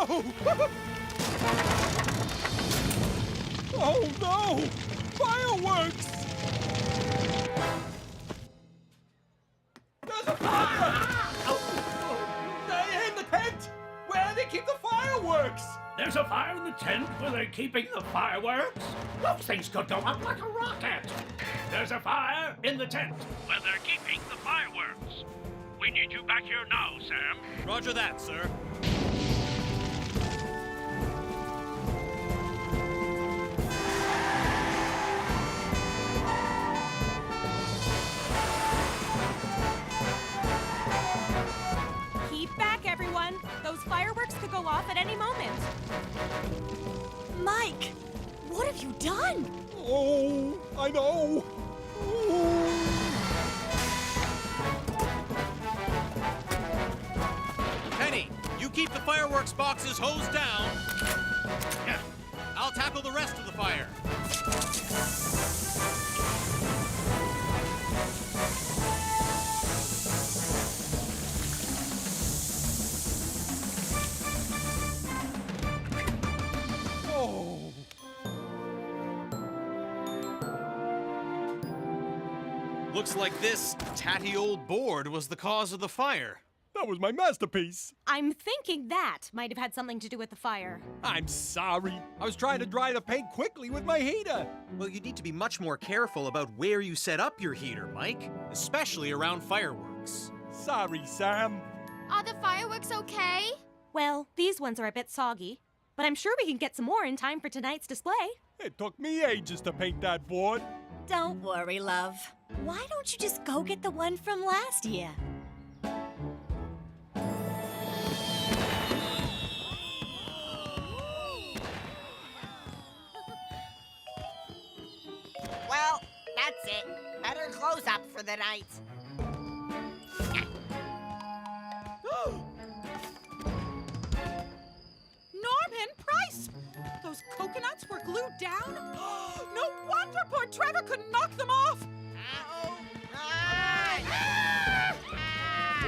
Oh! Oh no! Fireworks! There's a fire! They're in the tent! Where do they keep the fireworks? There's a fire in the tent where they're keeping the fireworks? Those things could go up like a rocket. There's a fire in the tent where they're keeping the fireworks. We need you back here now, Sam. Roger that, sir. Keep back, everyone. Those fireworks could go off at any moment. Mike, what have you done? Oh, I know. Oh. Penny, you keep the fireworks boxes hosed down. Yeah. I'll tackle the rest of the fire. Oh. Looks like this tatty old board was the cause of the fire. That was my masterpiece. I'm thinking that might have had something to do with the fire. I'm sorry. I was trying to dry the paint quickly with my heater. Well, you need to be much more careful about where you set up your heater, Mike, especially around fireworks. Sorry, Sam. Are the fireworks okay? Well, these ones are a bit soggy, but I'm sure we can get some more in time for tonight's display. It took me ages to paint that board. Don't worry, love. Why don't you just go get the one from last year? Well, that's it. Better close up for the night. Norman Price! Those coconuts were glued down? No wonder poor Trevor couldn't knock them off! Ow! Ah!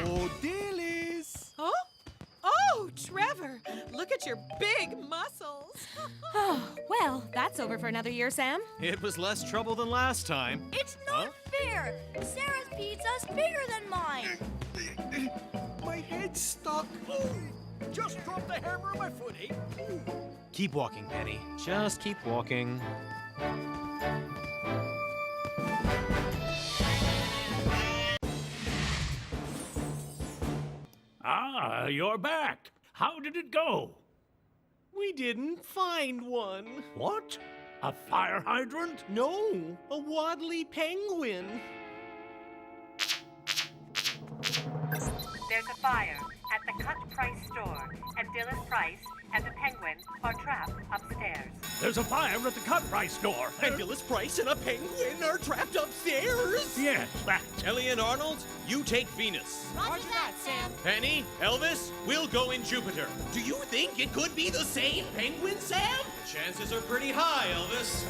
Oh, Dillies. Huh? Oh, Trevor, look at your big muscles. Oh, well, that's over for another year, Sam. It was less trouble than last time. It's not fair. Sarah's pizza's bigger than mine. My head's stuck. Just dropped the hammer on my foot, eh? Keep walking, Penny. Just keep walking. Ah, you're back. How did it go? We didn't find one. What? A fire hydrant? No, a waddly penguin. There's a fire at the Cut Price store, and Dylan Price and the Penguin are trapped upstairs. There's a fire at the Cut Price store. And Dillis Price and a penguin are trapped upstairs. Yes, that. Ellie and Arnold, you take Venus. Roger that, Sam. Penny, Elvis, we'll go in Jupiter. Do you think it could be the same penguin, Sam? Chances are pretty high, Elvis.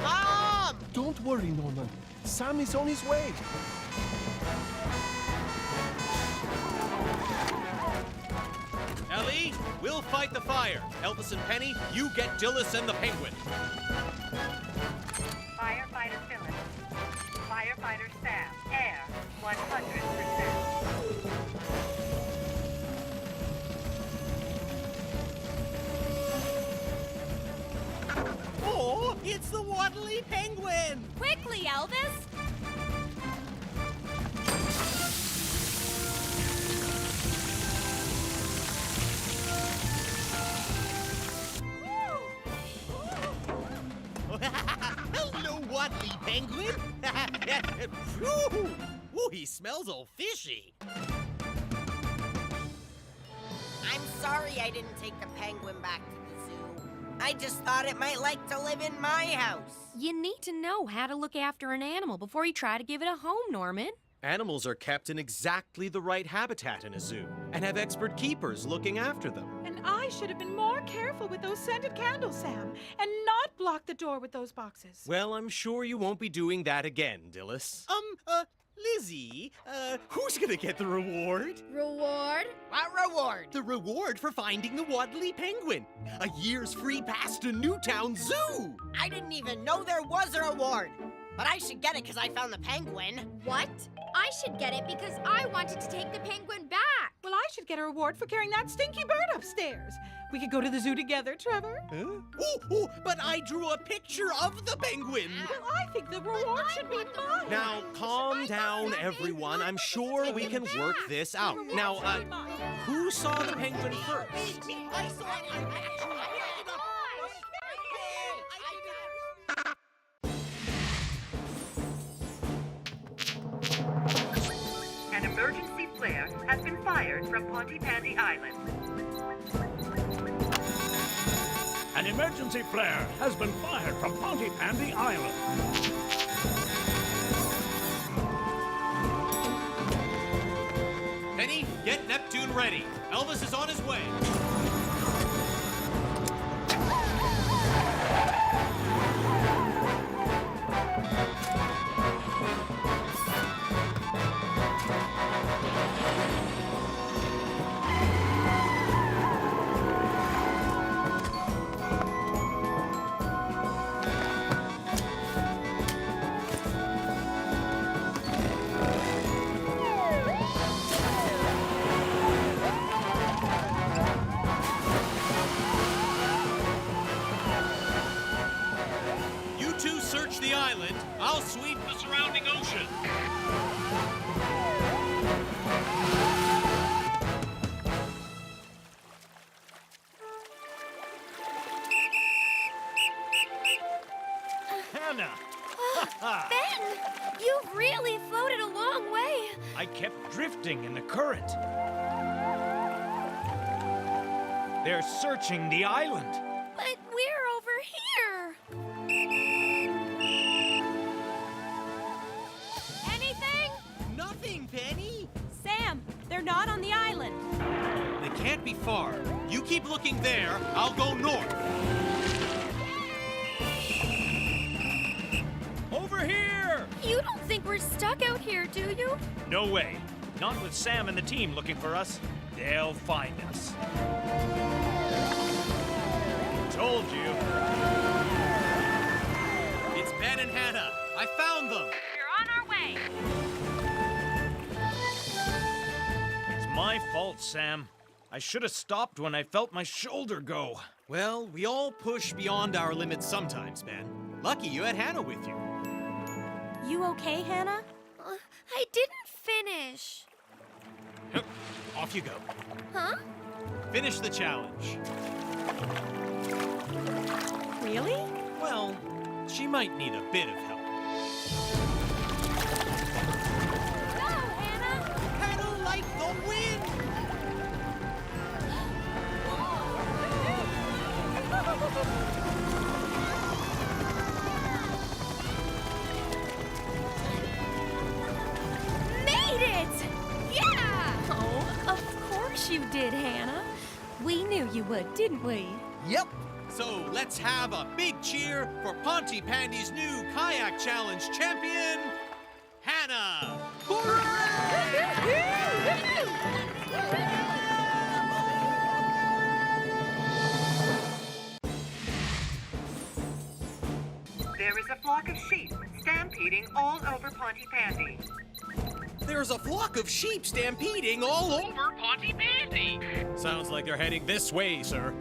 Mom! Don't worry, Norman. Sam is on his way. Ellie, we'll fight the fire. Elvis and Penny, you get Dillis and the penguin. Firefighter Phillips. Firefighter Sam. Air 100%. Oh, it's the waddly penguin. Quickly, Elvis! Hello, waddly penguin. Phew. Ooh, he smells all fishy. I'm sorry I didn't take the penguin back to the zoo. I just thought it might like to live in my house. You need to know how to look after an animal before you try to give it a home, Norman. Animals are kept in exactly the right habitat in a zoo and have expert keepers looking after them. And I should have been more careful with those scented candles, Sam, and not block the door with those boxes. Well, I'm sure you won't be doing that again, Dillis. Lizzie, who's gonna get the reward? Reward? What reward? The reward for finding the waddly penguin. A year's free pass to Newtown Zoo. I didn't even know there was a reward. But I should get it because I found the penguin. What? I should get it because I wanted to take the penguin back. Well, I should get a reward for carrying that stinky bird upstairs. We could go to the zoo together, Trevor. Huh? Ooh, but I drew a picture of the penguin. Well, I think the reward should be mine. Now, calm down, everyone. I'm sure we can work this out. Now, who saw the penguin first? I saw it. An emergency flare has been fired from Pontypandy Island. An emergency flare has been fired from Pontypandy Island. Penny, get Neptune ready. Elvis is on his way. You two search the island. I'll sweep the surrounding ocean. Hannah! Ben, you've really floated a long way. I kept drifting in the current. They're searching the island. But we're over here. Anything? Nothing, Penny. Sam, they're not on the island. They can't be far. You keep looking there. I'll go north. Over here! You don't think we're stuck out here, do you? No way. Not with Sam and the team looking for us. They'll find us. Told you. It's Ben and Hannah. I found them. We're on our way. It's my fault, Sam. I should have stopped when I felt my shoulder go. Well, we all push beyond our limits sometimes, Ben. Lucky you had Hannah with you. You okay, Hannah? I didn't finish. Off you go. Huh? Finish the challenge. Really? Well, she might need a bit of help. Go, Hannah! Pedal like the wind. Made it! Yeah! Oh, of course you did, Hannah. We knew you would, didn't we? Yep. So let's have a big cheer for Pontypandy's new kayak challenge champion, Hannah. There is a flock of sheep stampeding all over Pontypandy. There's a flock of sheep stampeding all over. Sounds like they're heading this way, sir.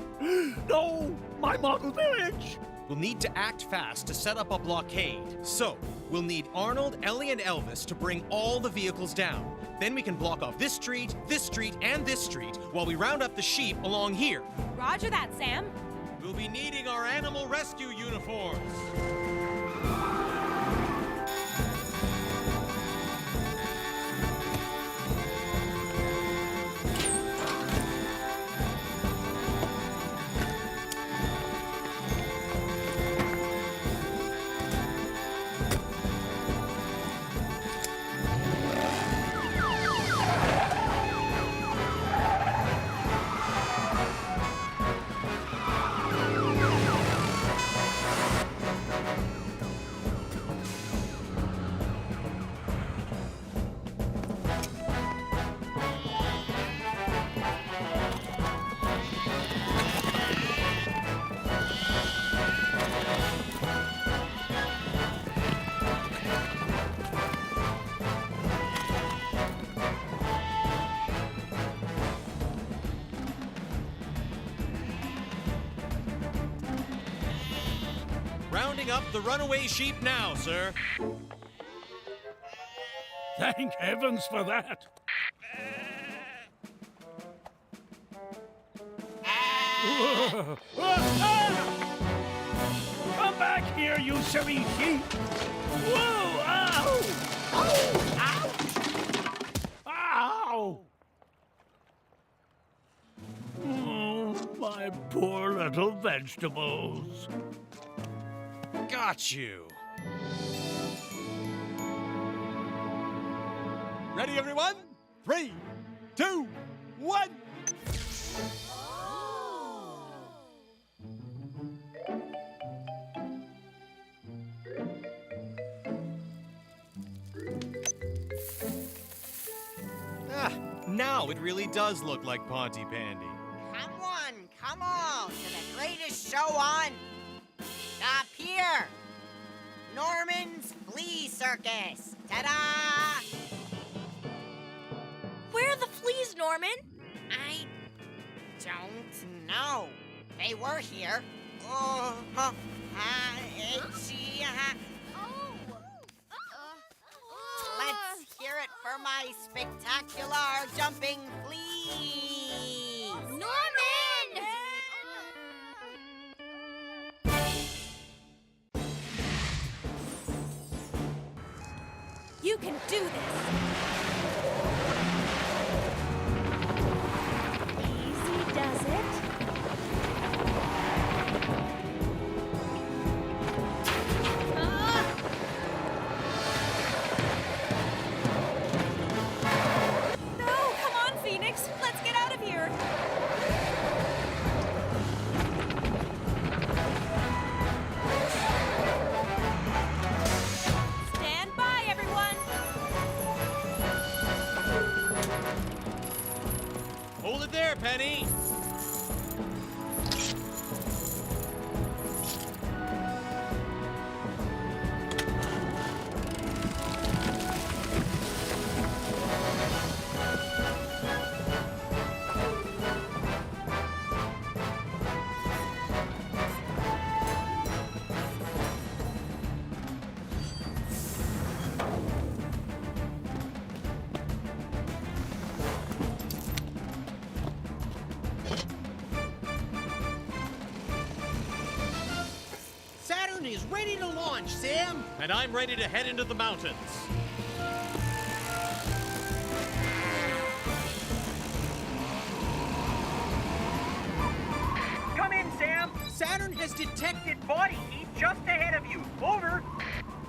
No! My model village! We'll need to act fast to set up a blockade. So, we'll need Arnold, Ellie, and Elvis to bring all the vehicles down. Then we can block off this street, and this street while we round up the sheep along here. Roger that, Sam. We'll be needing our animal rescue uniforms. Rounding up the runaway sheep now, sir. Thank heavens for that. Come back here, you silly sheep! Whoa! Ow! Ow! Ow! Oh, my poor little vegetables. Got you. Ready, everyone? 3, 2, 1. Now it really does look like Pontypandy. Come on, to the greatest show on. Up here. Norman's Flea Circus. Ta-da! Where are the fleas, Norman? I don't know. They were here. Let's hear it for my spectacular jumping fleas. Norman! You can do this. Easy does it. No, come on, Phoenix. Let's get out of here. Stand by, everyone. Hold it there, Penny. Saturn is ready to launch, Sam. And I'm ready to head into the mountains. Come in, Sam. Saturn has detected Body heat just ahead of you. Over.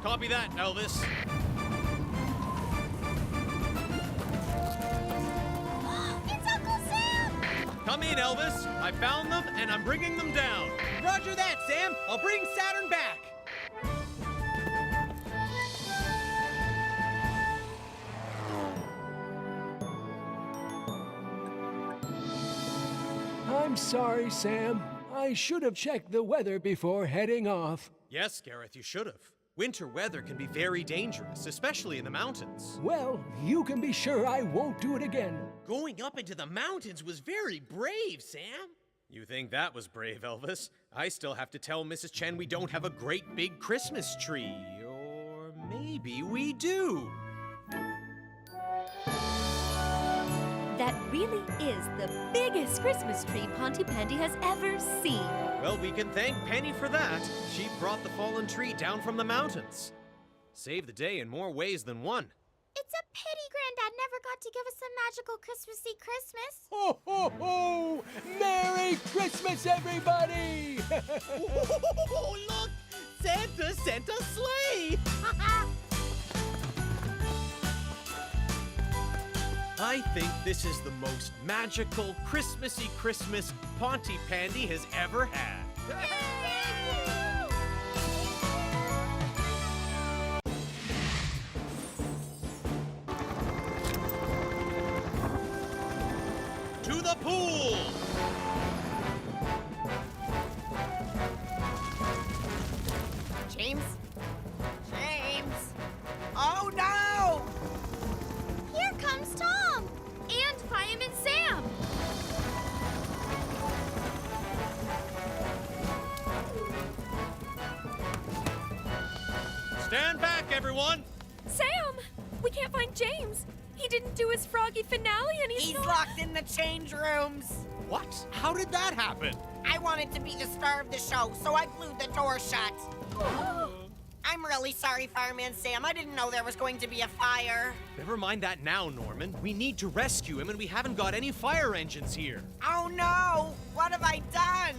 Copy that, Elvis. It's Uncle Sam! Come in, Elvis. I found them, and I'm bringing them down. Roger that, Sam. I'll bring Saturn back. I'm sorry, Sam. I should have checked the weather before heading off. Yes, Gareth, you should have. Winter weather can be very dangerous, especially in the mountains. Well, you can be sure I won't do it again. Going up into the mountains was very brave, Sam. You think that was brave, Elvis? I still have to tell Mrs. Chen we don't have a great big Christmas tree. Or maybe we do. That really is the biggest Christmas tree Pontypandy has ever seen. Well, we can thank Penny for that. She brought the fallen tree down from the mountains. Saved the day in more ways than one. It's a pity Granddad never got to give us a magical Christmassy Christmas. Ho, ho, ho! Merry Christmas, everybody! Oh, look! Santa sent a sleigh! I think this is the most magical Christmassy Christmas Pontypandy has ever had. To the pool! James? Oh no! Here comes Tom! And Fireman Sam! Stand back, everyone! Sam! We can't find James. He didn't do his froggy finale and he's not... locked in the change rooms. What? How did that happen? I wanted to be the star of the show, so I blew the door shut. I'm really sorry, Fireman Sam. I didn't know there was going to be a fire. Never mind that now, Norman. We need to rescue him, and we haven't got any fire engines here. Oh no! What have I done?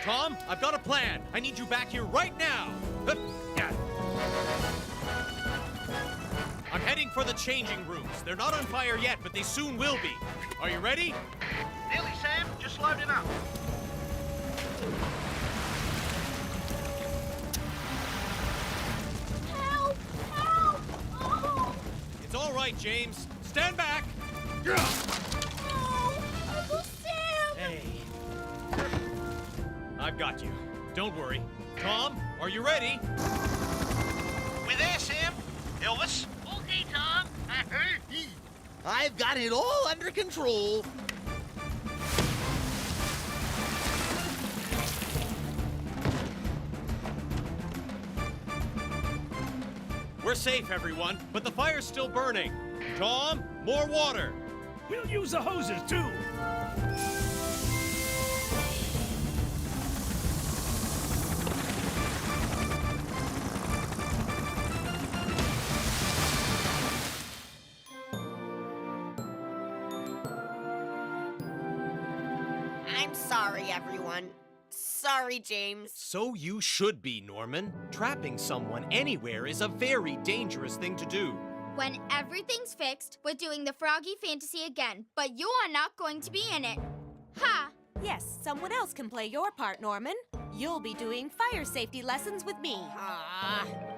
Tom, I've got a plan. I need you back here right now. I'm heading for the changing rooms. They're not on fire yet, but they soon will be. Are you ready? Nearly, Sam. Just loading up. Help! Help! Oh! It's all right, James. Stand back. No! Uncle Sam! Hey. I've got you. Don't worry. Tom, are you ready? We there, Sam? Elvis? Okay, Tom. I've got it all under control. We're safe, everyone, but the fire's still burning. Tom, more water. We'll use the hoses, too. I'm sorry, everyone. Sorry, James. So you should be, Norman. Trapping someone anywhere is a very dangerous thing to do. When everything's fixed, we're doing the Froggy Fantasy again, but you are not going to be in it. Ha! Yes, someone else can play your part, Norman. You'll be doing fire safety lessons with me.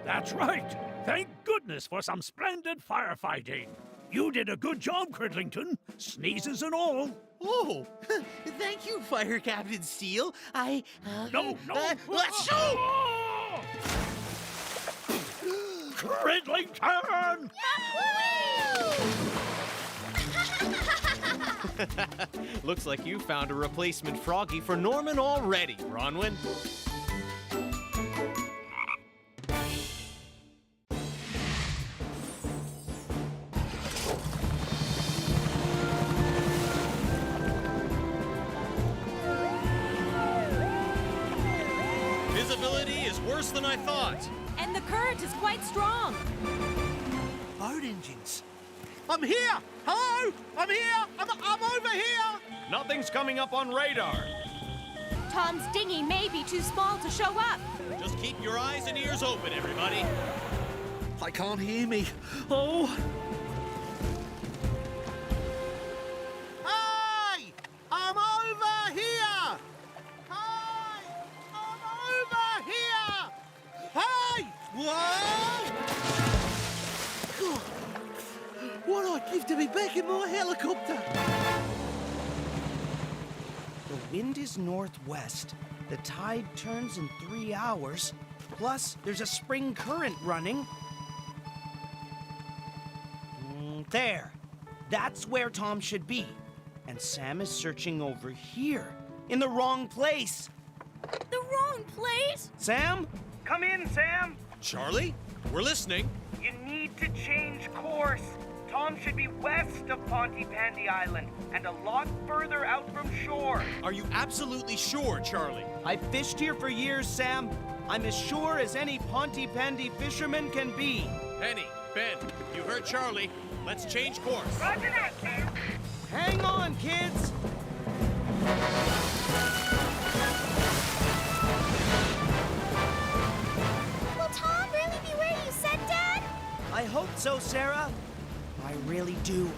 That's right. Thank goodness for some splendid firefighting. You did a good job, Cridlington. Sneezes and all. Oh, thank you, Fire Captain Steele. No. Achoo! Cridlington! Looks like you found a replacement Froggy for Norman already, Bronwyn. Visibility is worse than I thought. And the current is quite strong. Boat engines. I'm here! Hello! I'm here! I'm over here! Nothing's coming up on radar. Tom's dinghy may be too small to show up. Just keep your eyes and ears open, everybody. I can't hear me. Oh! Hey! I'm over here! Hey! I'm over here! Hey! Whoa! God, what I'd give to be back in my helicopter! The wind is northwest. The tide turns in 3 hours. Plus, there's a spring current running. There. That's where Tom should be. And Sam is searching over here, in the wrong place. The wrong place? Sam? Come in, Sam. Charlie, we're listening. You need to change course. Tom should be west of Pontypandy Island and a lot further out from shore. Are you absolutely sure, Charlie? I've fished here for years, Sam. I'm as sure as any Pontypandy fisherman can be. Penny, Ben, you heard Charlie. Let's change course. Roger that, Sam. Hang on, kids. Will Tom really be where you said, Dad? I hope so, Sarah. I really do.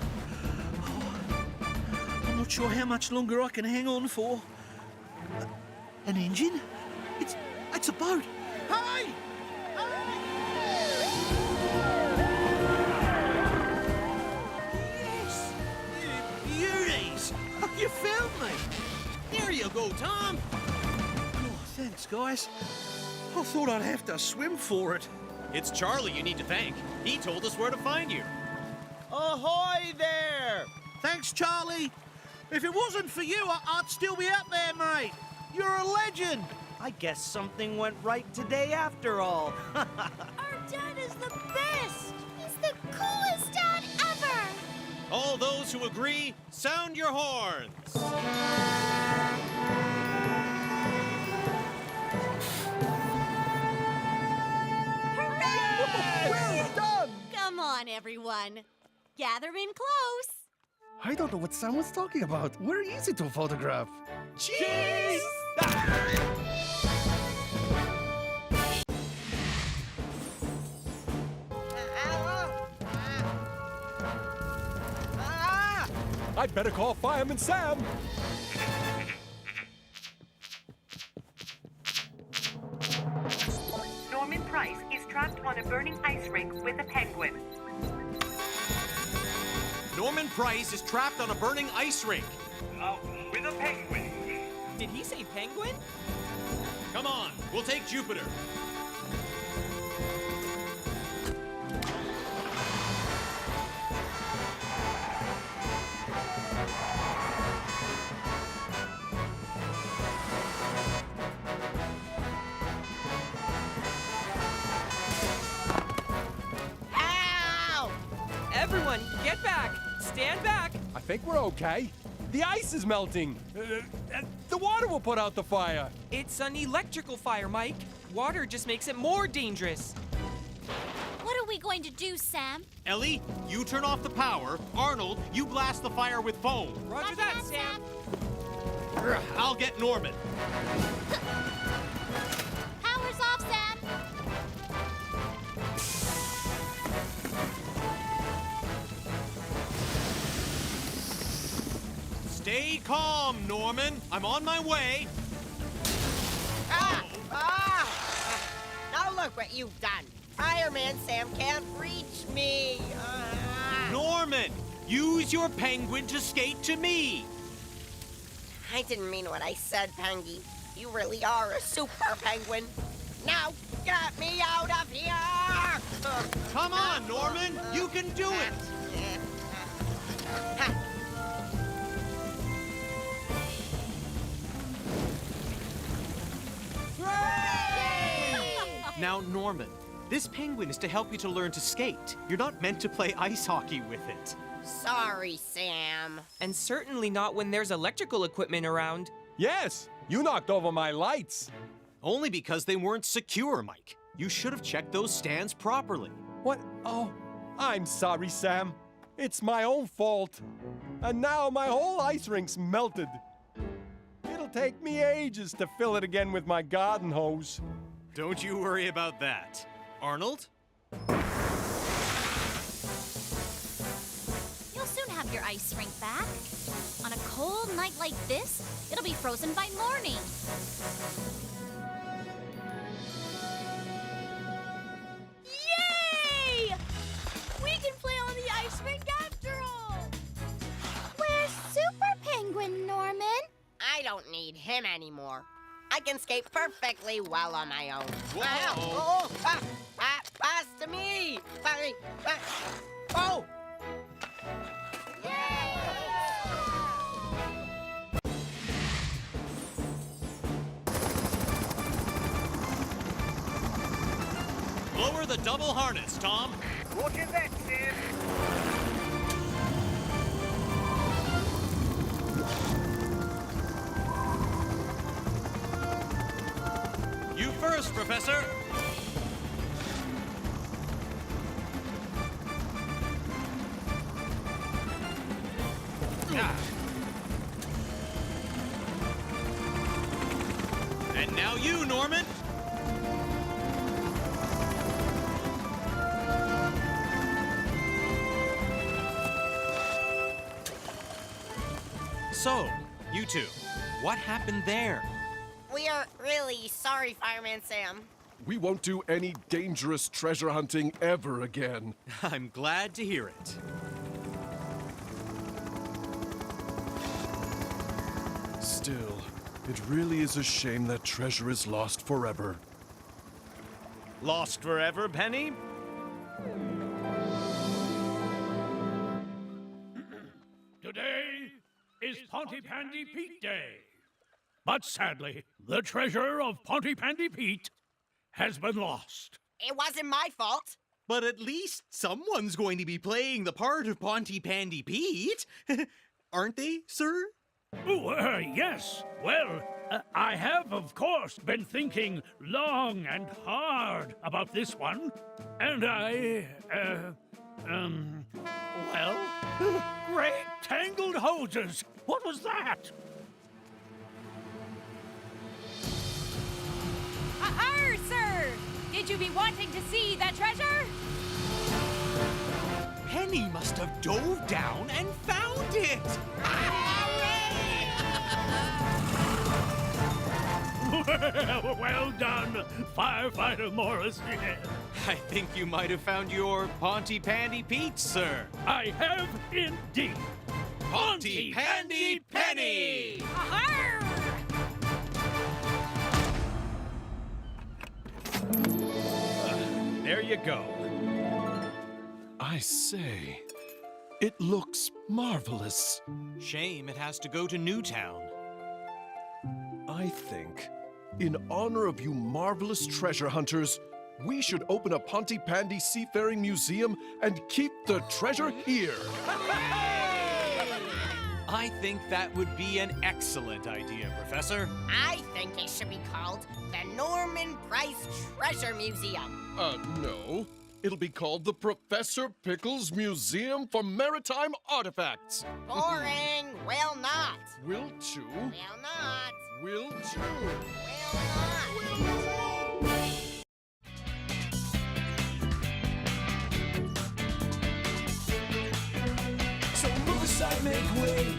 I'm not sure how much longer I can hang on for. An engine? It's a boat. Hey! Yes! Beauties! You found me! Here you go, Tom. Oh, thanks, guys. I thought I'd have to swim for it. It's Charlie you need to thank. He told us where to find you. Ahoy there! Thanks, Charlie. If it wasn't for you, I'd still be up there, mate. You're a legend. I guess something went right today after all. Our dad is the best! He's the coolest dad ever! All those who agree, sound your horns. Well done! Come on, everyone. Gather in close. I don't know what Sam was talking about. We're easy to photograph. Cheese! I'd better call Fireman Sam. Norman Price is trapped on a burning ice rink with a penguin. Norman Price is trapped on a burning ice rink. With a penguin. Did he say penguin? Come on, we'll take Jupiter. Ow! Everyone, get back! Stand back! I think we're okay. The ice is melting. The water will put out the fire. It's an electrical fire, Mike. Water just makes it more dangerous. What are we going to do, Sam? Ellie, you turn off the power. Arnold, you blast the fire with foam. Roger that, Sam. I'll get Norman. Power's off, Sam. Stay calm, Norman. I'm on my way. Now look what you've done. Fireman Sam can't reach me. Norman, use your penguin to skate to me. I didn't mean what I said, Pengy. You really are a super penguin. Now, get me out of here! Come on, Norman. You can do it. Now, Norman, this penguin is to help you to learn to skate. You're not meant to play ice hockey with it. Sorry, Sam. And certainly not when there's electrical equipment around. Yes, you knocked over my lights. Only because they weren't secure, Mike. You should have checked those stands properly. What? Oh, I'm sorry, Sam. It's my own fault. And now my whole ice rink's melted. It'll take me ages to fill it again with my garden hose. Don't you worry about that. Arnold? You'll soon have your ice rink back. On a cold night like this, it'll be frozen by morning. Yay! We can play on the ice rink after all! Where's Super Penguin, Norman? I don't need him anymore. I can skate perfectly well on my own. Whoa! Pass to me! Oh! Lower the double harness, Tom. Roger that, Sam. You first, Professor. And now you, Norman. So, you two, what happened there? We're really sorry, Fireman Sam. We won't do any dangerous treasure hunting ever again. I'm glad to hear it. Still, it really is a shame that treasure is lost forever. Lost forever, Penny? Today is Pontypandy Pete Day. But sadly, the treasure of Pontypandy Pete has been lost. It wasn't my fault. But at least someone's going to be playing the part of Pontypandy Pete. Aren't they, sir? Oh, yes. Well, I have, of course, been thinking long and hard about this one. And well, great tangled hoses. What was that? Aha, sir! Did you be wanting to see that treasure? Penny must have dove down and found it! Well done, Firefighter Morris. I think you might have found your Pontypandy Pete, sir. I have indeed. Pontypandy Penny! Aha! There you go. I say, it looks marvelous. Shame it has to go to Newtown. I think, in honor of you marvelous treasure hunters, we should open a Pontypandy Seafaring Museum and keep the treasure here. I think that would be an excellent idea, Professor. I think it should be called the Norman Price Treasure Museum. No. It'll be called the Professor Pickles Museum for Maritime Artifacts. Boring. Will not. Will too. Will not. Will too. Will not. So move aside, make way.